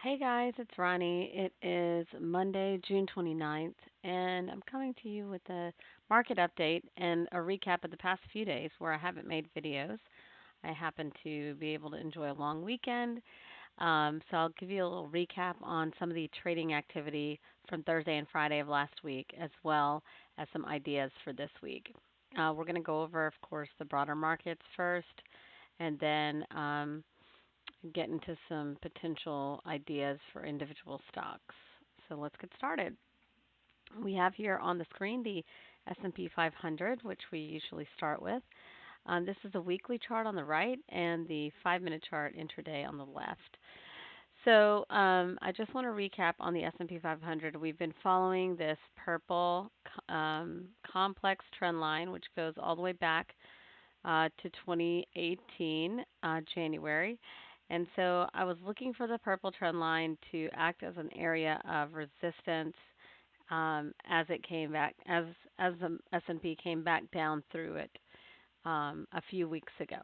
Hey guys, it's Ronnie. It is Monday, June 29th, and I'm coming to you with a market update and a recap of the past few days where I haven't made videos. I happen to be able to enjoy a long weekend, so I'll give you a little recap on some of the trading activity from Thursday and Friday of last week, as well as some ideas for this week. We're going to go over, of course, the broader markets first, and then get into some potential ideas for individual stocks. So let's get started. We have here on the screen the S&P 500, which we usually start with. This is a weekly chart on the right and the 5-minute chart intraday on the left. So I just want to recap on the S&P 500. We've been following this purple complex trend line, which goes all the way back to 2018 January. And so I was looking for the purple trend line to act as an area of resistance as it came back, as the S&P came back down through it a few weeks ago.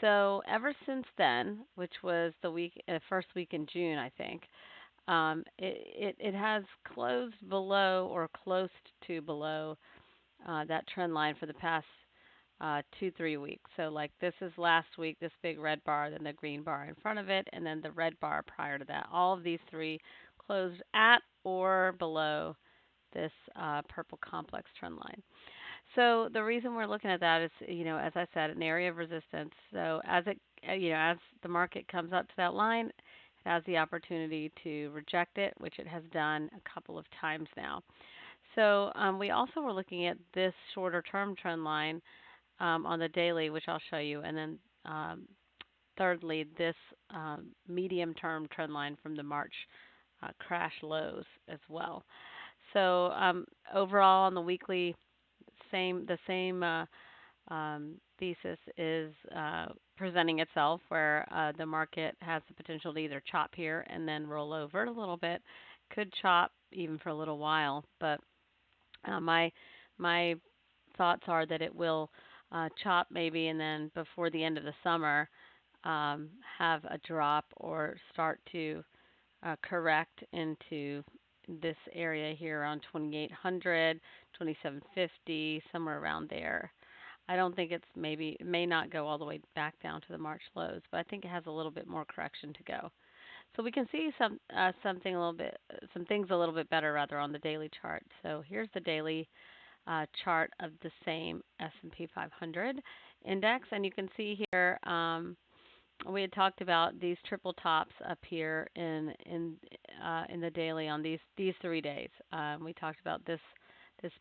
So ever since then, which was the first week in June, I think, it has closed below or close to below that trend line for the past 2, 3 weeks. So like this is last week, this big red bar, then the green bar in front of it, and then the red bar prior to that. All of these three closed at or below this purple complex trend line. So the reason we're looking at that is, as I said, an area of resistance. So as the market comes up to that line, it has the opportunity to reject it, which it has done a couple of times now. So we also were looking at this shorter term trend line on the daily, which I'll show you, and then thirdly, this medium-term trend line from the March crash lows as well. So overall, on the weekly, the same thesis is presenting itself, where the market has the potential to either chop here and then roll over a little bit, could chop even for a little while, but my thoughts are that it will chop maybe, and then before the end of the summer, have a drop or start to correct into this area here around 2800, 2750, somewhere around there. I don't think it may not go all the way back down to the March lows, but I think it has a little bit more correction to go. So we can see some things a little bit better rather on the daily chart. So here's the daily chart of the same S&P 500 index, and you can see here we had talked about these triple tops up here in the daily on these 3 days. We talked about this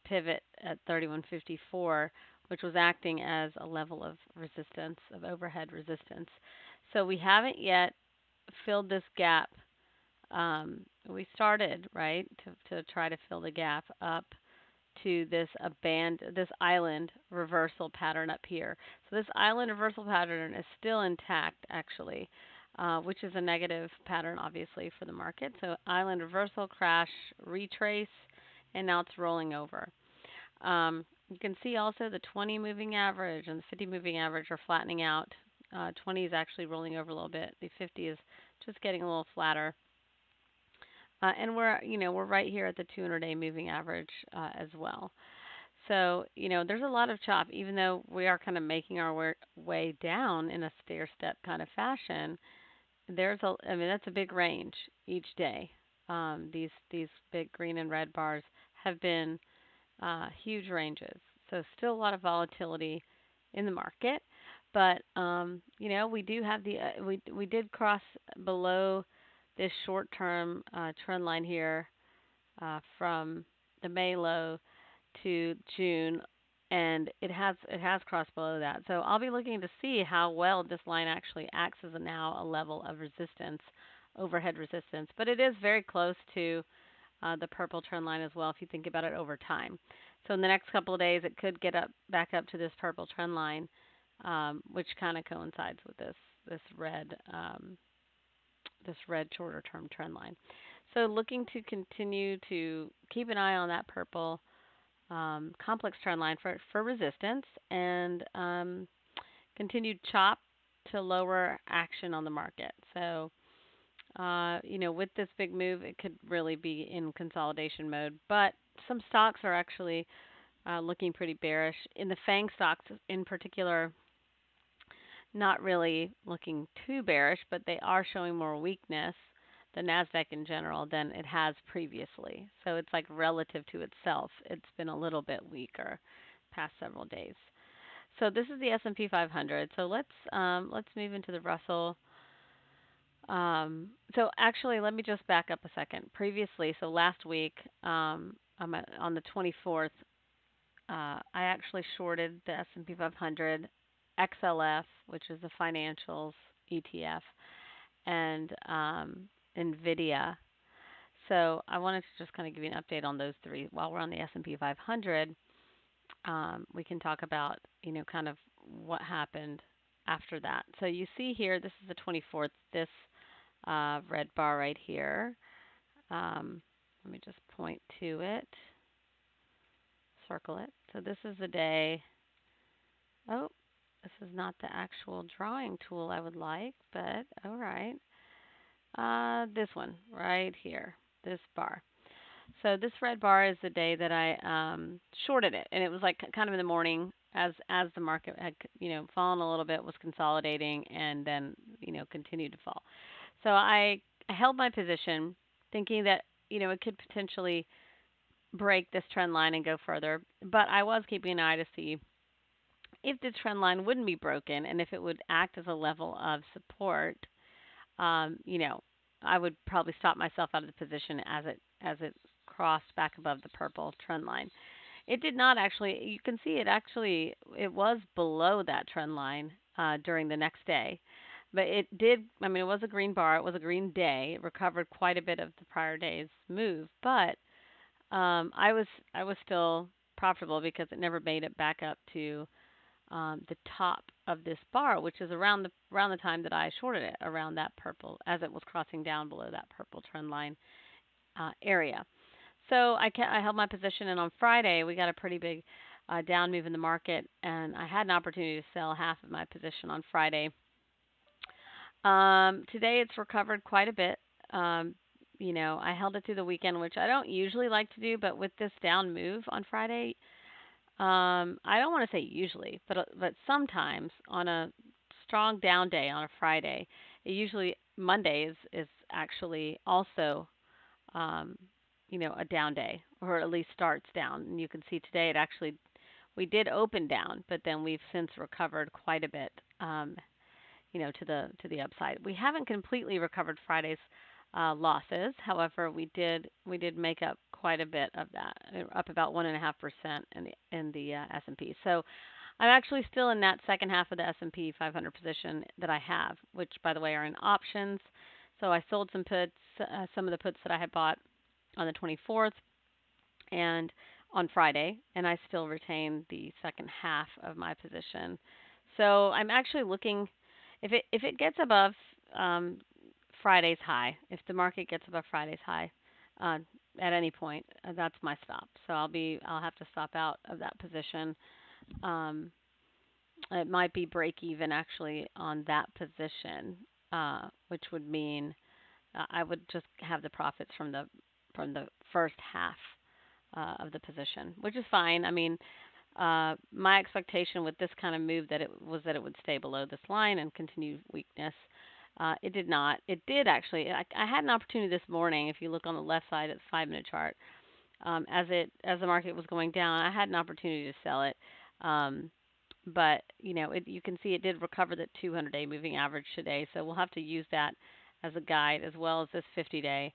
pivot at 3154, which was acting as a level of resistance, of overhead resistance. So we haven't yet filled this gap. We started right to try to fill the gap up to this island reversal pattern up here. So this island reversal pattern is still intact actually, which is a negative pattern obviously for the market. So island reversal, crash, retrace, and now it's rolling over. You can see also the 20 moving average and the 50 moving average are flattening out. 20 is actually rolling over a little bit. The 50 is just getting a little flatter. And we're right here at the 200-day moving average as well. So, there's a lot of chop, even though we are kind of making our way down in a stair step kind of fashion. I mean, that's a big range each day. These big green and red bars have been huge ranges. So, still a lot of volatility in the market. But, we do have we did cross below this short-term trend line here from the May low to June, and it has crossed below that. So I'll be looking to see how well this line actually acts as now a level of resistance, overhead resistance. But it is very close to the purple trend line as well if you think about it over time. So in the next couple of days, it could get back up to this purple trend line, which kind of coincides with this red shorter term trend line. So looking to continue to keep an eye on that purple complex trend line for resistance, and continued chop to lower action on the market. So With this big move, it could really be in consolidation mode. But some stocks are actually looking pretty bearish. In the FANG stocks in particular, not really looking too bearish, but they are showing more weakness, the Nasdaq in general, than it has previously. So it's like relative to itself, it's been a little bit weaker past several days. So this is the S&P 500. So let's move into the Russell. So actually, let me just back up a second. Previously, so last week, on the 24th, I actually shorted the S&P 500 XLF, which is the financials ETF, and NVDA. So I wanted to just kind of give you an update on those three. While we're on the S&P 500, we can talk about, kind of what happened after that. So you see here, this is the 24th, this red bar right here. Let me just point to it, circle it. So this is the day. Oh, this is not the actual drawing tool I would like, but all right. This one right here, this bar. So this red bar is the day that I shorted it, and it was like kind of in the morning as the market had fallen a little bit, was consolidating, and then continued to fall. So I held my position, thinking that it could potentially break this trend line and go further, but I was keeping an eye to see if the trend line wouldn't be broken and if it would act as a level of support. um, you know, I would probably stop myself out of the position as it crossed back above the purple trend line. It did not actually. You can see it was below that trend line during the next day, but it did. I mean, it was a green bar. It was a green day. It recovered quite a bit of the prior day's move, but I was still profitable because it never made it back up to the top of this bar, which is around the time that I shorted it, around that purple, as it was crossing down below that purple trend line area. So I held my position, and on Friday we got a pretty big down move in the market, and I had an opportunity to sell half of my position on Friday. Today it's recovered quite a bit. I held it through the weekend, which I don't usually like to do, but with this down move on Friday, I don't want to say usually, but sometimes on a strong down day on a Friday, it usually Monday is actually also um, a down day, or at least starts down. And you can see today we did open down, but then we've since recovered quite a bit, to the upside. We haven't completely recovered Friday's losses. However, we did make up quite a bit of that, up about 1.5% in the S&P. So I'm actually still in that second half of the S&P 500 position that I have, which by the way are in options. So I sold some puts, some of the puts that I had bought on the 24th and on Friday, and I still retain the second half of my position. So I'm actually looking, if it gets above um, Friday's high, if the market gets above Friday's high uh, at any point, that's my stop. So I'll have to stop out of that position. Um, it might be break even actually on that position, which would mean I would just have the profits from the first half of the position, which is fine. I mean, my expectation with this kind of move that it would stay below this line and continue weakness. It did not. It did actually. I had an opportunity this morning. If you look on the left side, it's 5-minute chart. As the market was going down, I had an opportunity to sell it. But you can see it did recover the 200-day moving average today. So we'll have to use that as a guide, as well as this 50-day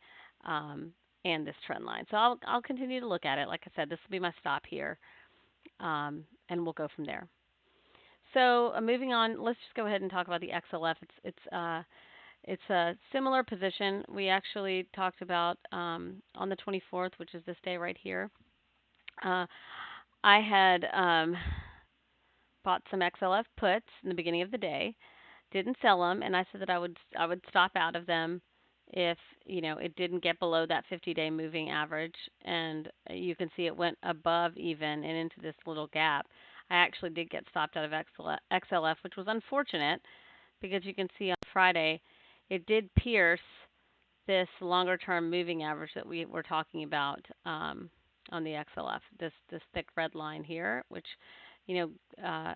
and this trend line. So I'll continue to look at it. Like I said, this will be my stop here, and we'll go from there. So moving on, let's just go ahead and talk about the XLF. It's a similar position. We actually talked about on the 24th, which is this day right here. I had bought some XLF puts in the beginning of the day, didn't sell them, and I said that I would stop out of them if it didn't get below that 50-day moving average. And you can see it went above even and into this little gap. I actually did get stopped out of XLF, which was unfortunate because you can see on Friday it did pierce this longer term moving average that we were talking about on the XLF, this thick red line here, which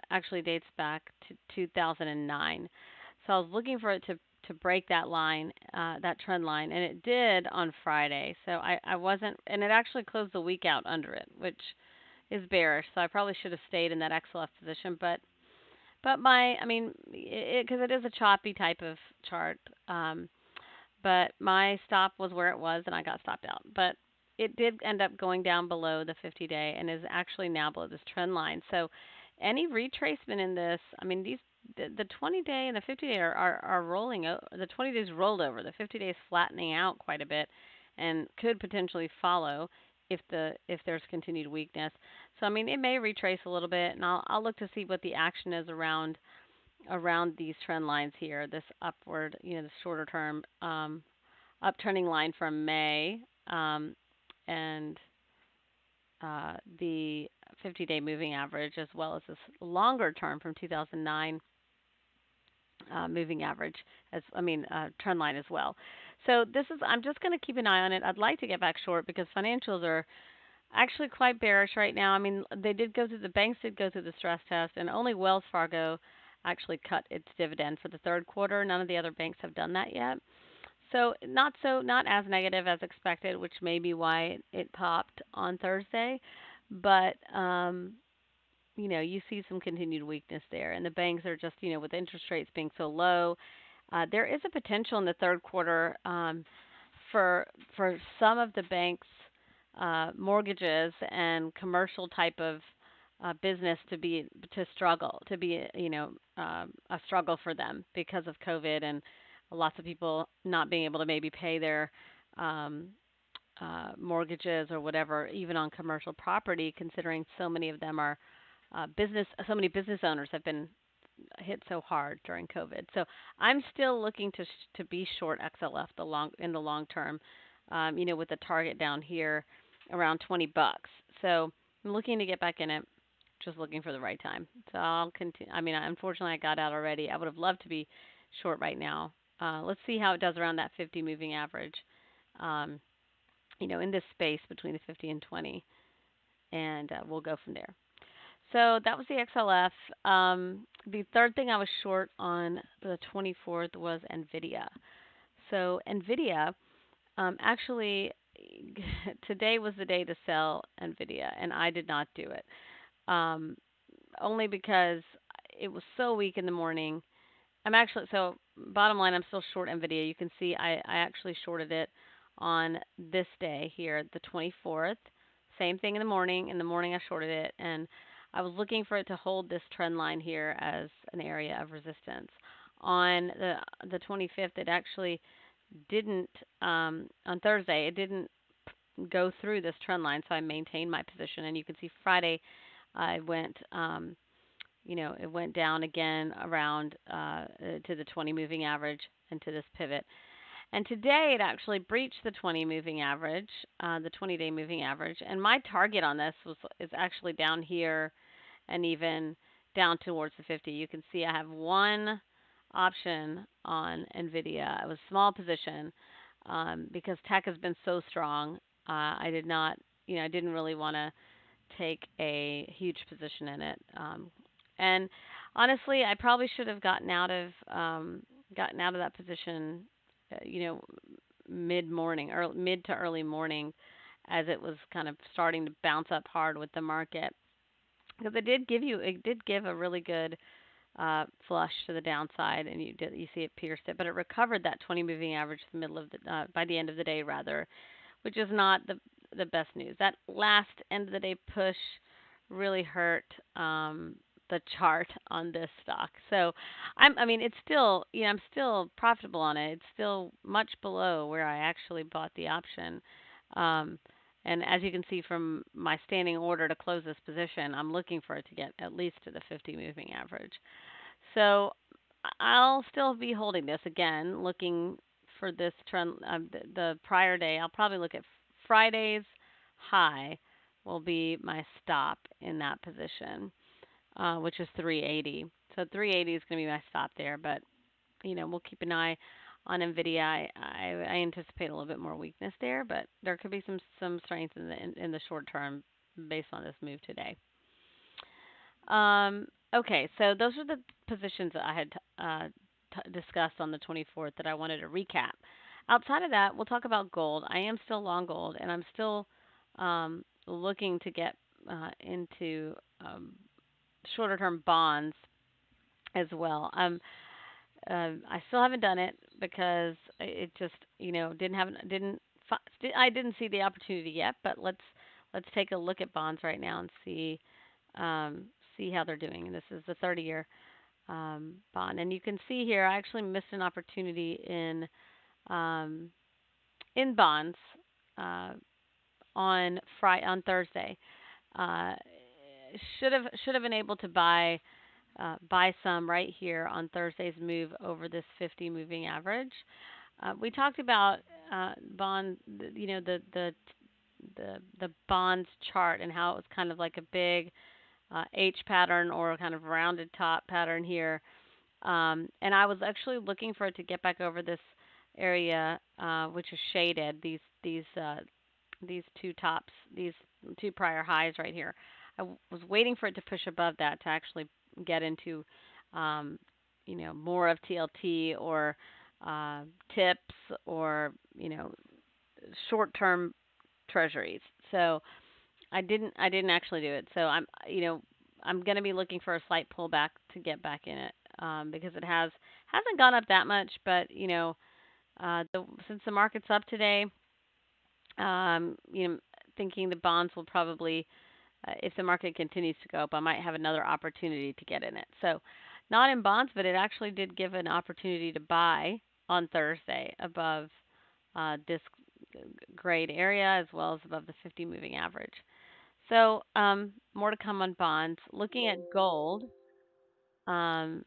actually dates back to 2009. So I was looking for it to break that line, that trend line, and it did on Friday. So I wasn't, and it actually closed the week out under it, which is bearish. So I probably should have stayed in that XLF position, but I mean, because it is a choppy type of chart. But my stop was where it was, and I got stopped out. But it did end up going down below the 50-day and is actually now below this trend line. So any retracement in this, I mean, the 20-day and the 50-day are rolling. The 20 days rolled over. The 50 days flattening out quite a bit, and could potentially follow if there's continued weakness. So I mean, it may retrace a little bit, and I'll look to see what the action is around these trend lines here. This upward, the shorter term uptrending line from May, and the 50-day moving average, as well as this longer term from 2009 moving average, trend line as well. So I'm just going to keep an eye on it. I'd like to get back short because financials are actually quite bearish right now. I mean, the banks did go through the stress test, and only Wells Fargo actually cut its dividend for the third quarter. None of the other banks have done that yet. So not as negative as expected, which may be why it popped on Thursday. But you see some continued weakness there, and the banks are just, with interest rates being so low, there is a potential in the third quarter for some of the banks' mortgages and commercial type of business to struggle, to be a struggle for them because of COVID and lots of people not being able to maybe pay their mortgages or whatever, even on commercial property, considering so many of them are so many business owners have been hit so hard during COVID. So I'm still looking to be short XLF in the long term, with the target down here around $20. So I'm looking to get back in it, just looking for the right time. So I'll continue. I mean, unfortunately, I got out already. I would have loved to be short right now. Let's see how it does around that 50 moving average, in this space between the 50 and 20, and we'll go from there. So that was the XLF. The third thing I was short on the 24th was NVIDIA. So NVIDIA, actually, today was the day to sell NVIDIA, and I did not do it. Only because it was so weak in the morning. So bottom line, I'm still short NVIDIA. You can see I actually shorted it on this day here, the 24th. Same thing in the morning. In the morning, I shorted it, and I was looking for it to hold this trend line here as an area of resistance. On the 25th, it actually didn't, on Thursday, it didn't go through this trend line, so I maintained my position. And you can see Friday, I went, it went down again around to the 20 moving average and to this pivot. And today it actually breached the 20 moving average, the 20-day moving average. And my target on this is actually down here and even down towards the 50. You can see I have one option on NVIDIA. It was a small position because tech has been so strong. I didn't really want to take a huge position in it. And honestly, I probably should have gotten out of that position, mid-morning or mid to early morning, as it was kind of starting to bounce up hard with the market, because it did give a really good flush to the downside, and you see it pierced it, but it recovered that 20 moving average by the end of the day rather, which is not the best news. That last end of the day push really hurt the chart on this stock. So it's still, I'm still profitable on it. It's still much below where I actually bought the option. And as you can see from my standing order to close this position, I'm looking for it to get at least to the 50 moving average. So I'll still be holding this, again, looking for this trend. The prior day, I'll probably look at Friday's high will be my stop in that position, which is 380. So 380 is going to be my stop there, but we'll keep an eye on NVDA, I anticipate a little bit more weakness there, but there could be some strength in the short term based on this move today. Okay, so those are the positions that I had discussed on the 24th that I wanted to recap. Outside of that, we'll talk about gold. I am still long gold, and I'm still looking to get into shorter term bonds as well. I still haven't done it because it just I didn't see the opportunity yet. But let's take a look at bonds right now and um, see how they're doing. And this is the 30-year bond, and you can see here I actually missed an opportunity um, in bonds uh, on Thursday. Uh, should have been able to buy some right here on Thursday's move over this 50 moving average. We talked about bond, the bonds chart and how it was kind of like a big H pattern or kind of rounded top pattern here. And I was actually looking for it to get back over this area, which is shaded. These two tops, these two prior highs right here. I was waiting for it to push above that to actually get into, um, more of TLT or uh, tips or short-term treasuries. So I didn't actually do it. So I'm going to be looking for a slight pullback to get back in it because it hasn't gone up that much, but since the market's up today, thinking the bonds will probably, if the market continues to go up, I might have another opportunity to get in it. So, not in bonds, but it actually did give an opportunity to buy on Thursday above this grade area as well as above the 50 moving average. So, more to come on bonds. Looking at gold, um,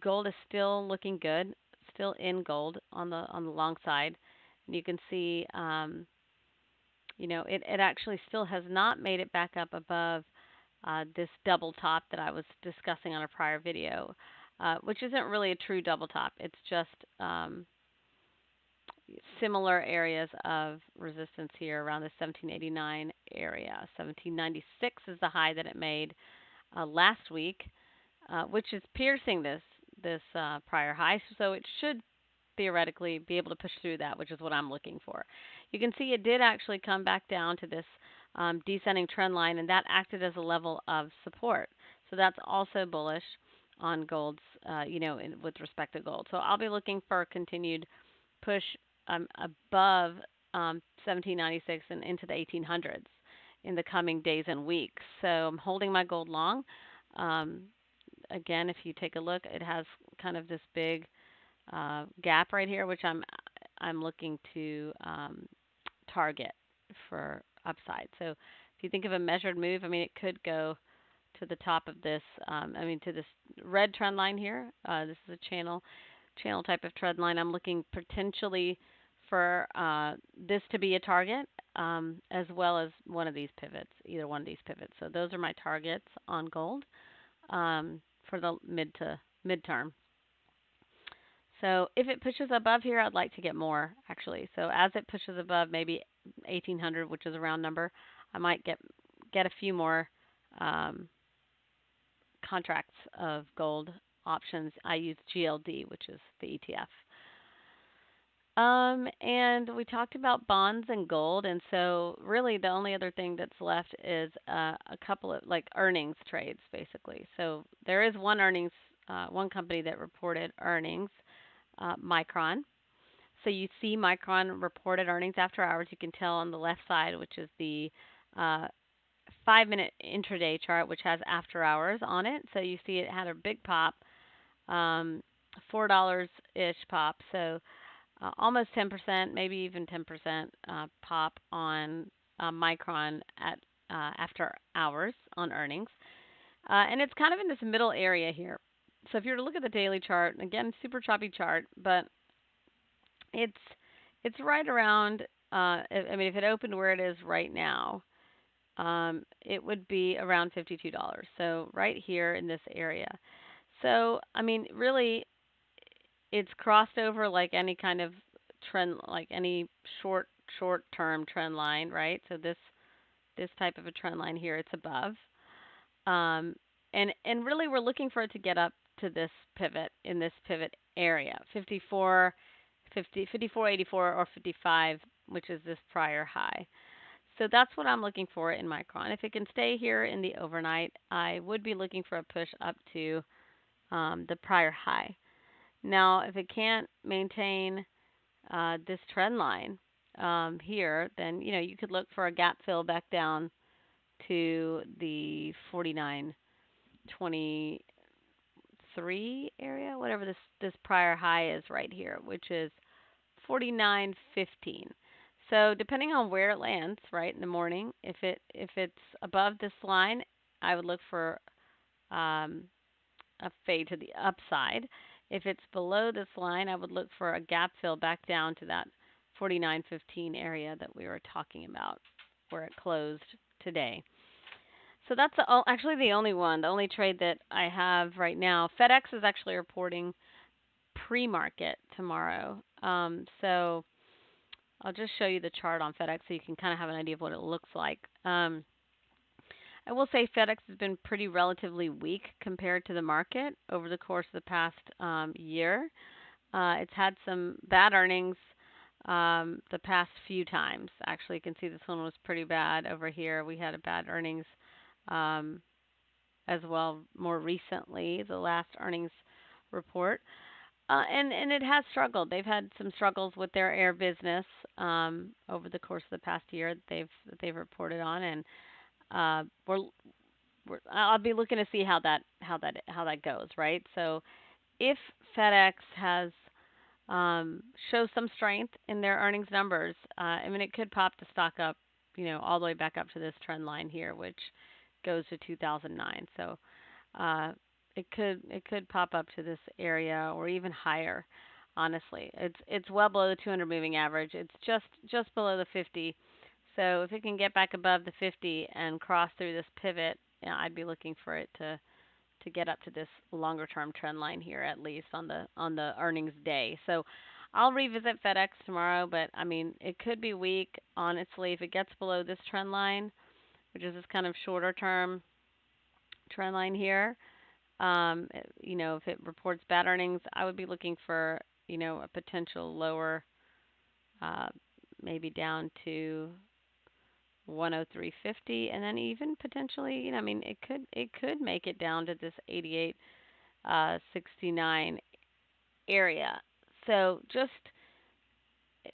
gold is still looking good, still in gold on the long side. And you can see, it actually still has not made it back up above this double top that I was discussing on a prior video, which isn't really a true double top. It's just similar areas of resistance here around the 1789 area. 1796 is the high that it made last week, which is piercing this prior high. So it should theoretically be able to push through that, which is what I'm looking for. You can see it did actually come back down to this descending trend line, and that acted as a level of support. So that's also bullish on gold's, with respect to gold. So I'll be looking for a continued push above 1796 and into the 1800s in the coming days and weeks. So I'm holding my gold long. Um, Again, if you take a look, it has kind of this big gap right here, which I'm looking to target for upside. So if you think of a measured move, I mean, it could go to the top of this. To this red trend line here. This is a channel type of trend line. I'm looking potentially for this to be a target, as well as one of these pivots, either one of these pivots. So those are my targets on gold for the midterm. So if it pushes above here, I'd like to get more actually. So as it pushes above maybe 1800, which is a round number, I might get a few more contracts of gold options. I use GLD, which is the ETF. And we talked about bonds and gold, and so really the only other thing that's left is a couple of like earnings trades, basically. So there is one company that reported earnings, Micron. So you see Micron reported earnings after hours. You can tell on the left side, which is the 5-minute intraday chart, which has after hours on it. So you see it had a big pop, $4 ish pop. So almost 10%, maybe even 10% pop on Micron at after hours on earnings. And it's kind of in this middle area here. So if you were to look at the daily chart, again, super choppy chart, but it's right around. If it opened where it is right now, it would be around $52. So right here in this area. So really, it's crossed over like any kind of trend, like any short term trend line, right? So this type of a trend line here, it's above. Um, and really we're looking for it to get up to this pivot in this pivot area, 54, 50, 54.84 or 55, which is this prior high. So that's what I'm looking for in Micron. If it can stay here in the overnight, I would be looking for a push up to the prior high. Now, if it can't maintain this trend line here, then you could look for a gap fill back down to the 49.23 area, whatever this prior high is right here, which is 49.15. So depending on where it lands, right in the morning, if it's above this line, I would look for um, a fade to the upside. If it's below this line, I would look for a gap fill back down to that 49.15 area that we were talking about, where it closed today. So that's actually the only trade that I have right now. FedEx is actually reporting pre-market tomorrow. So I'll just show you the chart on FedEx so you can kind of have an idea of what it looks like. I will say FedEx has been pretty relatively weak compared to the market over the course of the past year. It's had some bad earnings the past few times. Actually, you can see this one was pretty bad over here. We had a bad earnings um, as well more recently, the last earnings report. And it has struggled. They've had some struggles with their air business over the course of the past year that they've reported on, and I'll be looking to see how that goes, right? So if FedEx has shows some strength in their earnings numbers, I mean it could pop the stock up, all the way back up to this trend line here, which goes to 2009. So uh, it could pop up to this area or even higher. Honestly, it's well below the 200 moving average. It's just below the 50. So if it can get back above the 50 and cross through this pivot, I'd be looking for it to get up to this longer term trend line here, at least on the earnings day. So I'll revisit FedEx tomorrow, but I mean it could be weak. Honestly, if it gets below this trend line, which is this kind of shorter term trend line here, if it reports bad earnings, I would be looking for, a potential lower, uh, maybe down to 103.50, and then even potentially, I mean, it could make it down to this 88.69 area. So just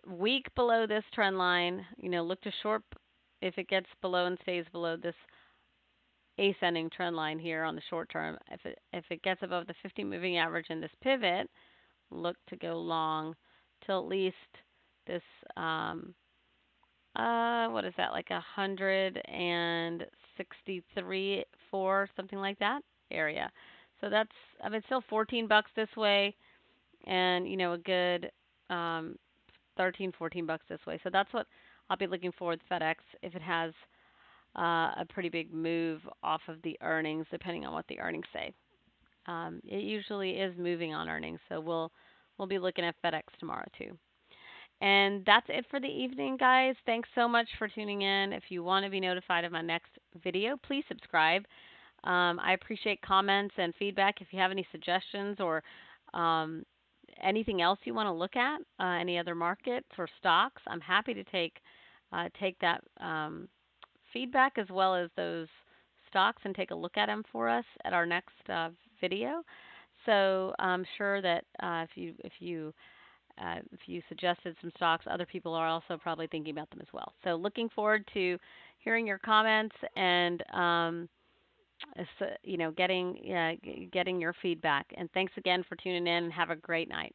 weak below this trend line, look to short if it gets below and stays below this ascending trend line here on the short term. If it gets above the 50 moving average in this pivot, look to go long till at least this what is that, like 163 4, something like that area. So that's, I mean, still $14 this way, and a good 13 $14 this way. So that's what I'll be looking for with FedEx if it has a pretty big move off of the earnings, depending on what the earnings say. It usually is moving on earnings, so we'll be looking at FedEx tomorrow too. And that's it for the evening, guys. Thanks so much for tuning in. If you want to be notified of my next video, please subscribe. I appreciate comments and feedback. If you have any suggestions or um, anything else you want to look at, any other markets or stocks, I'm happy to take that feedback as well as those stocks and take a look at them for us at our next video. So I'm sure that if you suggested some stocks, other people are also probably thinking about them as well. So looking forward to hearing your comments and getting your feedback. And thanks again for tuning in, and have a great night.